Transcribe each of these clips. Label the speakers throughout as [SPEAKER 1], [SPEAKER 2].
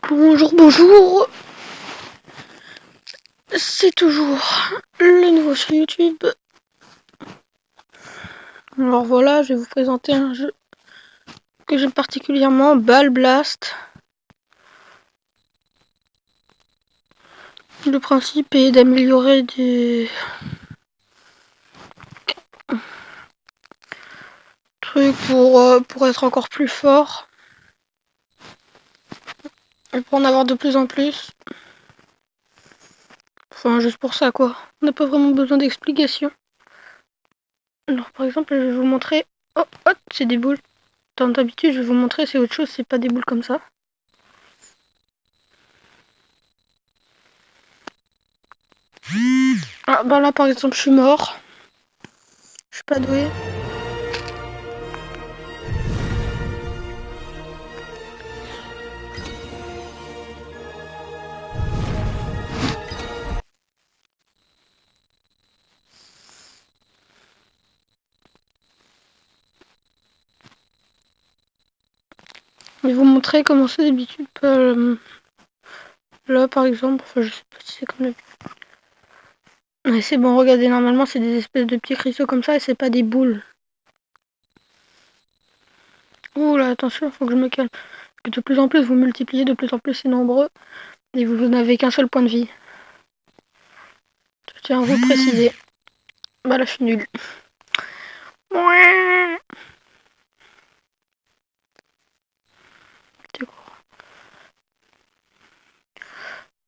[SPEAKER 1] Bonjour, bonjour. C'est toujours le nouveau sur YouTube. Alors voilà, je vais vous présenter un jeu que j'aime particulièrement, Ball Blast. Le principe est d'améliorer des trucs pour être encore plus fort. Et pour en avoir de plus en plus. Enfin, juste pour ça, quoi. On n'a pas vraiment besoin d'explications. Alors, par exemple, je vais vous montrer... Oh, oh, c'est des boules. D'habitude, je vais vous montrer, c'est autre chose, c'est pas des boules comme ça. Ah, bah là, par exemple, je suis mort. Je suis pas doué. Je vais vous montrer comment c'est d'habitude. Là, par exemple, enfin, je sais pas si c'est comme d'habitude. Mais c'est bon, regardez, normalement, c'est des espèces de petits cristaux comme ça et c'est pas des boules. Ouh là, attention, faut que je me calme. Parce que de plus en plus, vous multipliez, de plus en plus, c'est nombreux. Et vous n'avez qu'un seul point de vie. Je tiens à vous préciser. Bah là, je suis nul.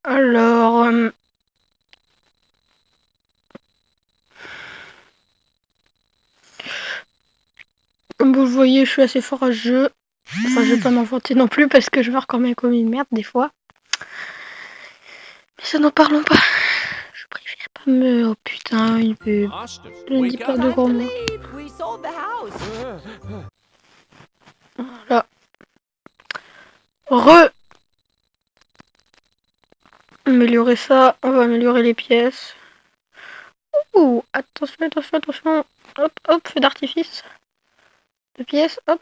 [SPEAKER 1] Alors, comme vous le voyez, je suis assez fort à ce jeu. Enfin, je vais pas m'enfanter non plus parce que je meurs quand même comme une merde des fois. Mais ça n'en parlons pas. Je préfère pas me... Oh putain, une pub. Je ne dis pas de gros mots. Voilà. Améliorer ça, on va améliorer les pièces. Ouh, attention, attention, attention. Hop, hop, feu d'artifice. De pièces, hop.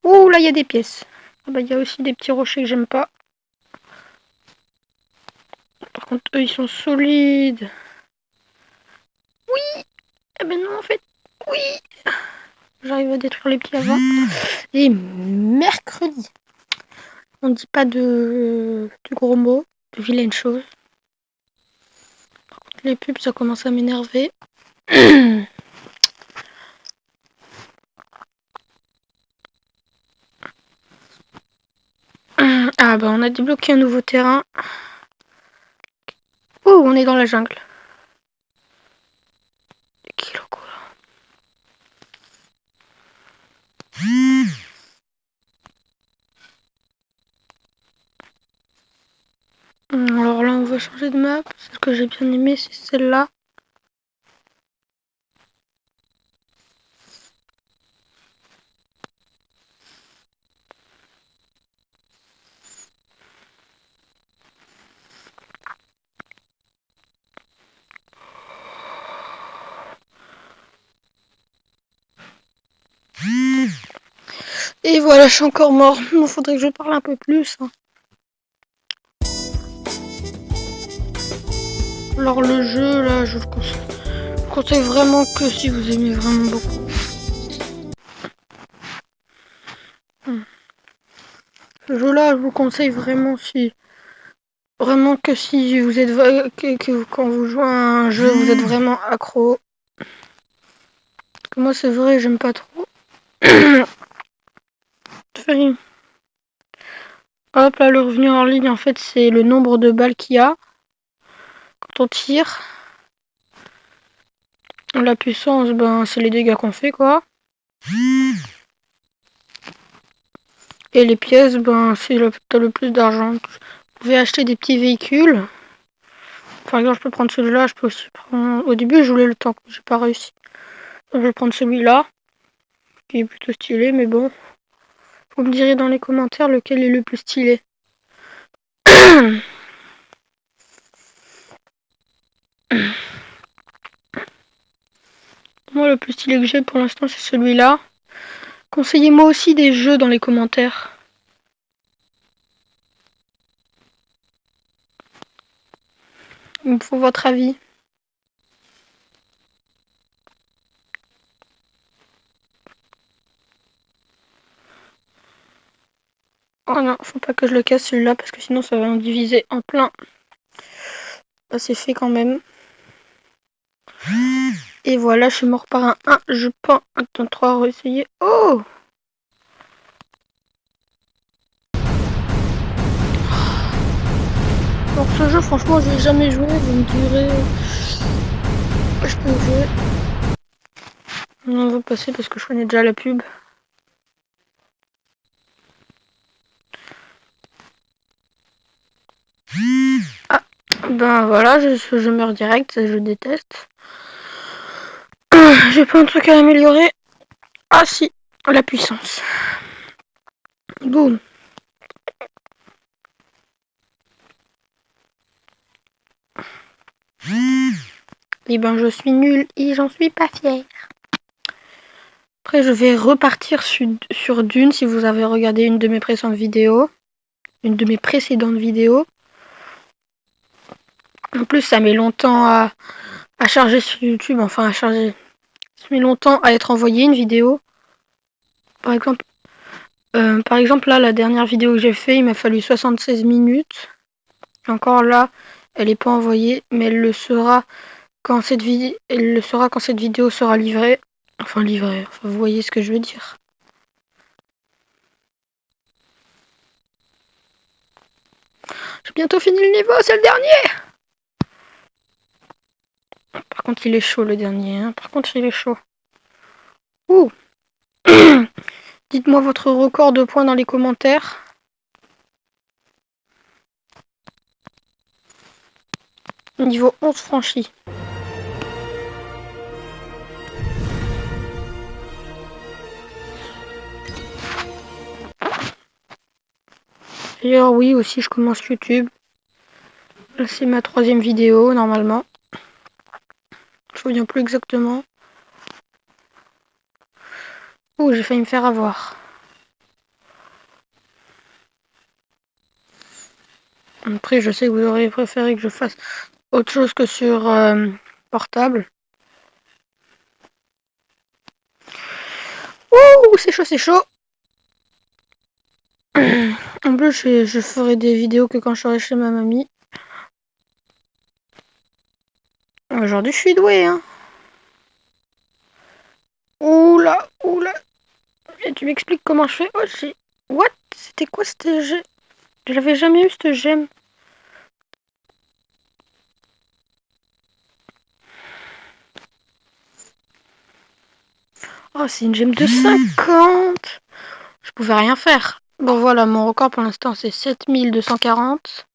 [SPEAKER 1] Ouh, là, il y a des pièces. Ah bah, il y a aussi des petits rochers que j'aime pas. Par contre, eux, ils sont solides. Oui. Eh ben non, en fait, oui. J'arrive à détruire les petits avant. Et mercredi. On dit pas de gros mots, de vilaines choses. Par contre, les pubs, ça commence à m'énerver. Ah bah, on a débloqué un nouveau terrain. Ouh, on est dans la jungle. Alors là, on va changer de map. Celle que j'ai bien aimée, c'est celle-là. Et voilà, je suis encore mort. Il faudrait que je parle un peu plus. Alors le jeu, là, je vous conseille vraiment que si vous aimez vraiment beaucoup. Ce jeu-là, je vous conseille vraiment si... Vraiment que si vous êtes... Que quand vous jouez à un jeu, vous êtes vraiment accro. Parce que moi, c'est vrai, j'aime pas trop. Hop, là, le revenu en ligne, en fait, c'est le nombre de balles qu'il y a quand on tire. La puissance, ben, c'est les dégâts qu'on fait, quoi. Et les pièces, ben, c'est t'as le plus d'argent. Vous pouvez acheter des petits véhicules. Par exemple, je peux prendre celui-là, je peux aussi prendre... Au début, je voulais le tank, j'ai pas réussi. Donc, je vais prendre celui-là, qui est plutôt stylé, mais bon. Vous me direz dans les commentaires lequel est le plus stylé. Moi, le plus stylé que j'ai pour l'instant, c'est celui-là. Conseillez-moi aussi des jeux dans les commentaires. Il me faut votre avis. Oh non, faut pas que je le casse celui-là parce que sinon ça va en diviser en plein. Bah, c'est fait quand même. Et voilà, je suis mort par un 1. Je pense. Attends, 3, réessayer. Oh! Pour ce jeu, franchement, j'ai jamais joué. Vous me direz. Je peux jouer. On va passer parce que je connais déjà la pub. Ah, ben voilà, je meurs direct, je déteste. J'ai pas un truc à améliorer. Ah si, la puissance. Boum. Et ben je suis nulle et j'en suis pas fière. Après je vais repartir sur Dune si vous avez regardé une de mes précédentes vidéos. En plus ça met longtemps à charger sur YouTube, enfin à charger. Ça met longtemps à être envoyé une vidéo. Par exemple là la dernière vidéo que j'ai fait, il m'a fallu 76 minutes. Et encore là, elle n'est pas envoyée, mais elle le sera quand cette vidéo sera livrée. Enfin livrée, enfin, vous voyez ce que je veux dire. J'ai bientôt fini le niveau, c'est le dernier. Par contre, il est chaud le dernier. Hein. Par contre, il est chaud. Ouh. Dites-moi votre record de points dans les commentaires. Niveau 11 franchi. D'ailleurs, oui, aussi, je commence YouTube. Là, c'est ma 3e vidéo, normalement. Je ne me souviens plus exactement. Ouh, j'ai failli me faire avoir. Après, je sais que vous auriez préféré que je fasse autre chose que sur portable. Ouh, c'est chaud, c'est chaud. En plus, je ferai des vidéos que quand je serai chez ma mamie. Aujourd'hui, je suis douée, hein. Oula, oula. Et tu m'expliques comment je fais? Oh, j'ai... What? C'était quoi cette gemme? Je l'avais jamais eu, cette gemme. Oh, c'est une gemme de 50. Je pouvais rien faire. Bon, voilà, mon record pour l'instant, c'est 7240.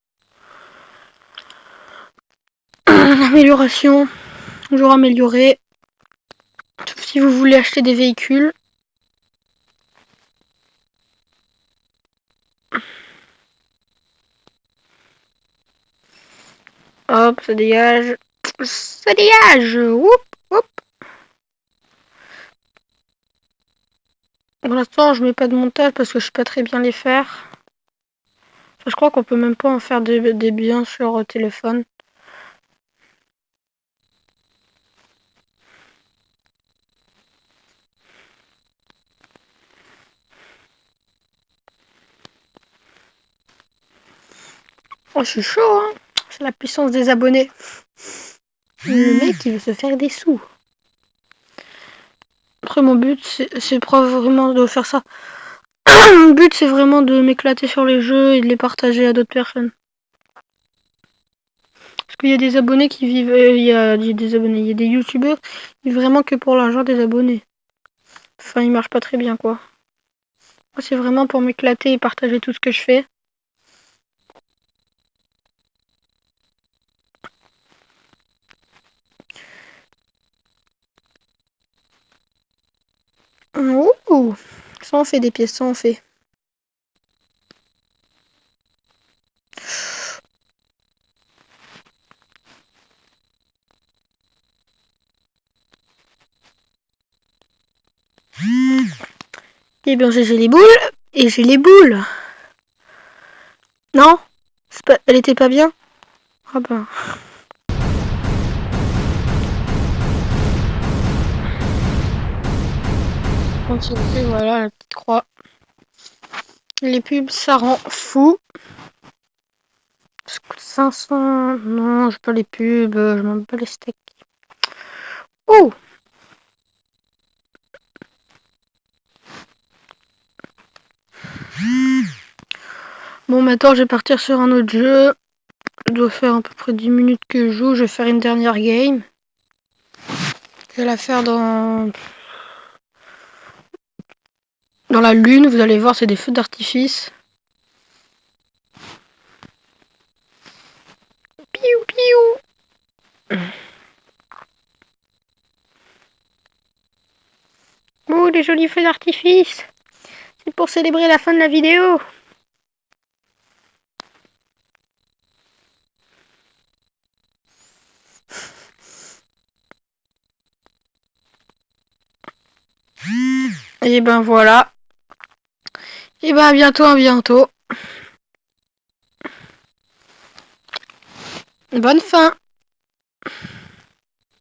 [SPEAKER 1] Amélioration. Toujours amélioré. Sauf si vous voulez acheter des véhicules. Hop, ça dégage. Ça dégage. Oup, oup. Pour l'instant, je mets pas de montage parce que je sais pas très bien les faire. Enfin, je crois qu'on peut même pas en faire des biens sur téléphone. Oh, je suis chaud, hein. C'est la puissance des abonnés. Le mec, il veut se faire des sous. Après, mon but, c'est pas vraiment de faire ça. Mon but, c'est vraiment de m'éclater sur les jeux et de les partager à d'autres personnes. Parce qu'il y a des abonnés qui vivent... il y a des abonnés, il y a des youtubeurs qui vivent vraiment que pour l'argent des abonnés. Enfin, ils marchent pas très bien, quoi. Moi, c'est vraiment pour m'éclater et partager tout ce que je fais. Ouh, ça en fait des pièces, ça en fait. Et bien j'ai les boules et j'ai les boules. Non, elle était pas bien. Ah ben. Continuer, voilà la petite croix. Les pubs, ça rend fou. Ça coûte 500. Non, j'ai pas les pubs, je m'en bats les steaks. Oh! Bon, maintenant je vais partir sur un autre jeu. Je dois faire à peu près 10 minutes que je joue. Je vais faire une dernière game. Je vais la faire dans la lune. Vous allez voir, c'est des feux d'artifice. Piou piou. Oh, des jolis feux d'artifice. C'est pour célébrer la fin de la vidéo. Et ben voilà. Et ben à bientôt. Bonne fin.